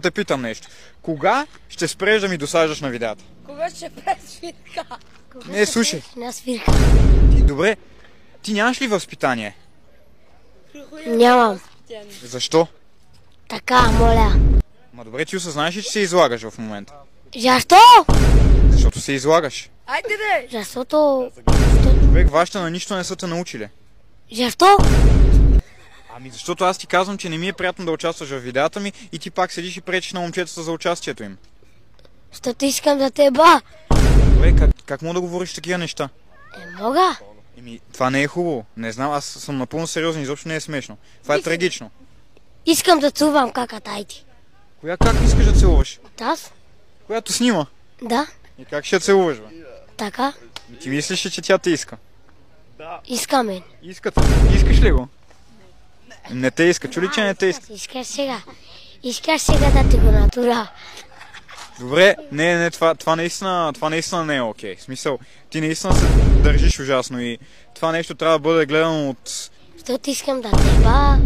Те питам нещо. Кога ще спреш да ми досаждаш на видеята? Кога ще правиш свирка? Не, слушай. На свирка. Добре, ти нямаш ли възпитание? Нямам. Защо? Така, моля. Ма добре, ти осъзнаеш ли, че се излагаш в момента? Защо? Защото се излагаш. Айде де! Защото... Човек, вашите на нищо не са те научили. Защо? Ами защото аз ти казвам, че не ми е приятно да участваш в видеята ми и ти пак седиш и пречиш на момчетата за участието им. Защото искам да те ба. Добре, как мога да говориш такива неща? Мога. Това не е хубаво. Не знам, аз съм напълно сериозен, изобщо не е смешно. Това е трагично. Искам да цувам каката айти. Коя как искаш да целуваш? Аз? Която снима. Да. И как ще я целуваш, бе? Така. Ти мислиш ли, че тя те иска? Искаме. Искате. Искаш ли го? Не те иска. Чули, че не те иска? Искаш сега. Искаш сега да ти го натура. Добре, не, това наистина не е окей. В смисъл, ти наистина се държиш ужасно и това нещо трябва да бъде гледано от... Защото искам да те ба.